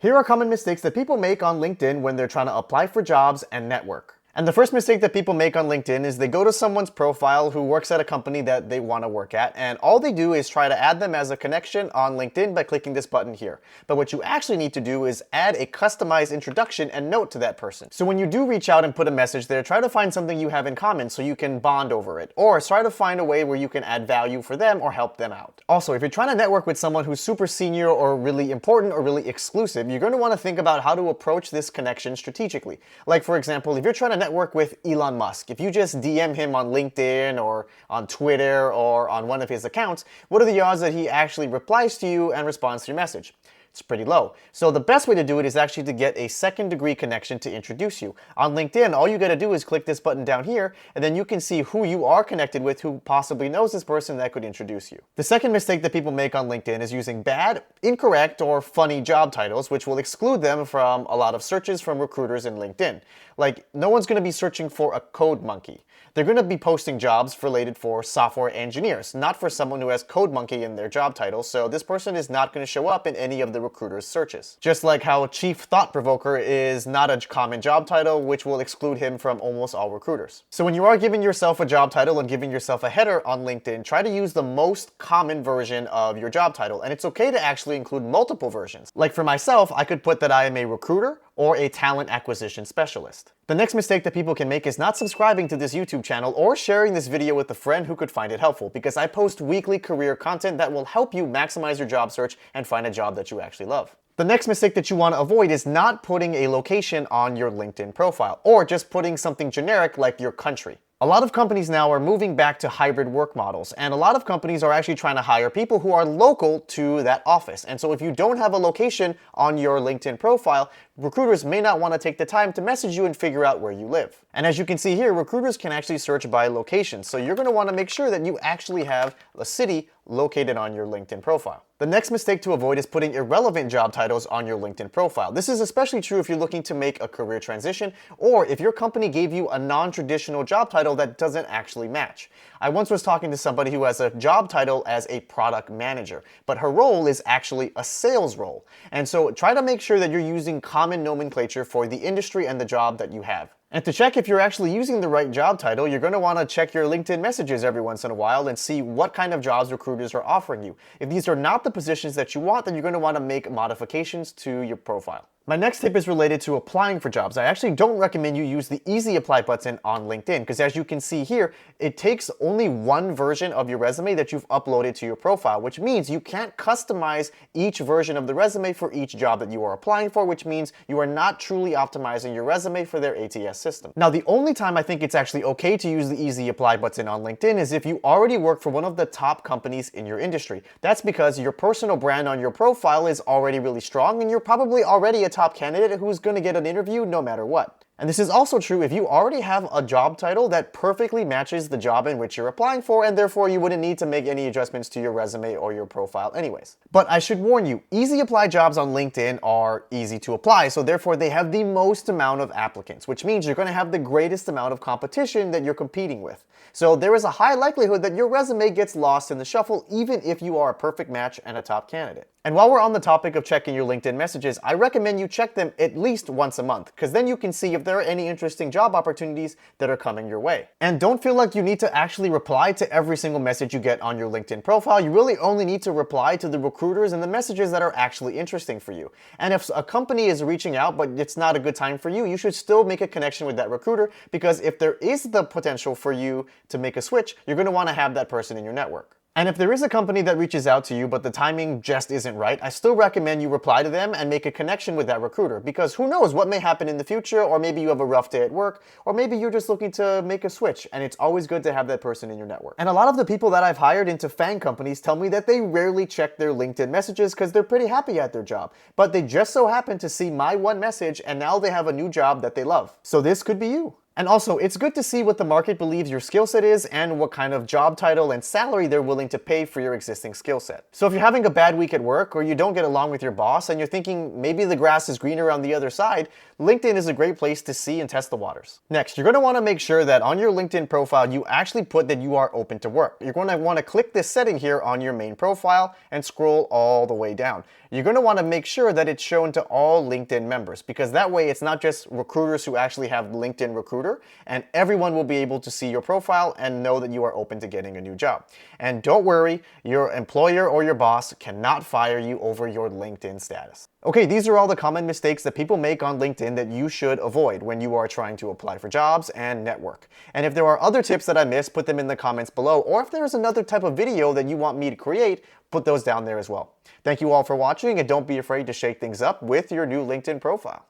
Here are common mistakes that people make on LinkedIn when they're trying to apply for jobs and network. And the first mistake that people make on LinkedIn is they go to someone's profile who works at a company that they want to work at, and all they do is try to add them as a connection on LinkedIn by clicking this button here. But what you actually need to do is add a customized introduction and note to that person. So when you do reach out and put a message there, try to find something you have in common so you can bond over it, or try to find a way where you can add value for them or help them out. Also, if you're trying to network with someone who's super senior or really important or really exclusive, you're going to want to think about how to approach this connection strategically. Like, for example, if you're trying to network with Elon Musk, if you just DM him on LinkedIn or on Twitter or on one of his accounts, what are the odds that he actually replies to you and responds to your message? It's pretty low. So the best way to do it is actually to get a second-degree connection to introduce you. On LinkedIn, all you got to do is click this button down here, and then you can see who you are connected with who possibly knows this person that could introduce you. The second mistake that people make on LinkedIn is using bad, incorrect, or funny job titles, which will exclude them from a lot of searches from recruiters in LinkedIn. Like, no one's going to be searching for a code monkey. They're going to be posting jobs related for software engineers, not for someone who has code monkey in their job title, so this person is not going to show up in any of the recruiter's searches. Just like how chief thought provoker is not a common job title, which will exclude him from almost all recruiters. So when you are giving yourself a job title and giving yourself a header on LinkedIn, try to use the most common version of your job title, and it's okay to actually include multiple versions. Like for myself, I could put that I am a recruiter or a talent acquisition specialist. The next mistake that people can make is not subscribing to this YouTube channel or sharing this video with a friend who could find it helpful, because I post weekly career content that will help you maximize your job search and find a job that you actually love. The next mistake that you want to avoid is not putting a location on your LinkedIn profile, or just putting something generic like your country. A lot of companies now are moving back to hybrid work models, and a lot of companies are actually trying to hire people who are local to that office. And so if you don't have a location on your LinkedIn profile, recruiters may not want to take the time to message you and figure out where you live. And as you can see here, recruiters can actually search by location, so you're going to want to make sure that you actually have a city located on your LinkedIn profile. The next mistake to avoid is putting irrelevant job titles on your LinkedIn profile. This is especially true if you're looking to make a career transition, or if your company gave you a non-traditional job title that doesn't actually match. I once was talking to somebody who has a job title as a product manager, but her role is actually a sales role. And so try to make sure that you're using common nomenclature for the industry and the job that you have. And to check if you're actually using the right job title, you're going to want to check your LinkedIn messages every once in a while and see what kind of jobs recruiters are offering you. If these are not the positions that you want, then you're going to want to make modifications to your profile. My next tip is related to applying for jobs. I actually don't recommend you use the easy apply button on LinkedIn, because as you can see here, it takes only one version of your resume that you've uploaded to your profile, which means you can't customize each version of the resume for each job that you are applying for, which means you are not truly optimizing your resume for their ATS system. Now, the only time I think it's actually okay to use the easy apply button on LinkedIn is if you already work for one of the top companies in your industry. That's because your personal brand on your profile is already really strong, and you're probably already a top candidate who's going to get an interview no matter what. And this is also true if you already have a job title that perfectly matches the job in which you're applying for, and therefore you wouldn't need to make any adjustments to your resume or your profile anyways. But I should warn you, easy apply jobs on LinkedIn are easy to apply, so therefore they have the most amount of applicants, which means you're going to have the greatest amount of competition that you're competing with. So there is a high likelihood that your resume gets lost in the shuffle even if you are a perfect match and a top candidate. And while we're on the topic of checking your LinkedIn messages, I recommend you check them at least once a month, because then you can see if there are any interesting job opportunities that are coming your way. And don't feel like you need to actually reply to every single message you get on your LinkedIn profile. You really only need to reply to the recruiters and the messages that are actually interesting for you. And if a company is reaching out but it's not a good time for you, you should still make a connection with that recruiter, because if there is the potential for you to make a switch, you're going to want to have that person in your network. And if there is a company that reaches out to you but the timing just isn't right, I still recommend you reply to them and make a connection with that recruiter, because who knows what may happen in the future, or maybe you have a rough day at work, or maybe you're just looking to make a switch, and it's always good to have that person in your network. And a lot of the people that I've hired into FANG companies tell me that they rarely check their LinkedIn messages because they're pretty happy at their job, but they just so happen to see my one message and now they have a new job that they love. So this could be you. And also, it's good to see what the market believes your skill set is and what kind of job title and salary they're willing to pay for your existing skill set. So if you're having a bad week at work, or you don't get along with your boss and you're thinking maybe the grass is greener on the other side, LinkedIn is a great place to see and test the waters. Next, you're going to want to make sure that on your LinkedIn profile you actually put that you are open to work. You're going to want to click this setting here on your main profile and scroll all the way down. you're going to want to make sure that it's shown to all LinkedIn members, because that way it's not just recruiters who actually have LinkedIn Recruiter, and everyone will be able to see your profile and know that you are open to getting a new job. And don't worry, your employer or your boss cannot fire you over your LinkedIn status. Okay, these are all the common mistakes that people make on LinkedIn that you should avoid when you are trying to apply for jobs and network. And if there are other tips that I missed, put them in the comments below, or if there's another type of video that you want me to create, put those down there as well. Thank you all for watching, and don't be afraid to shake things up with your new LinkedIn profile.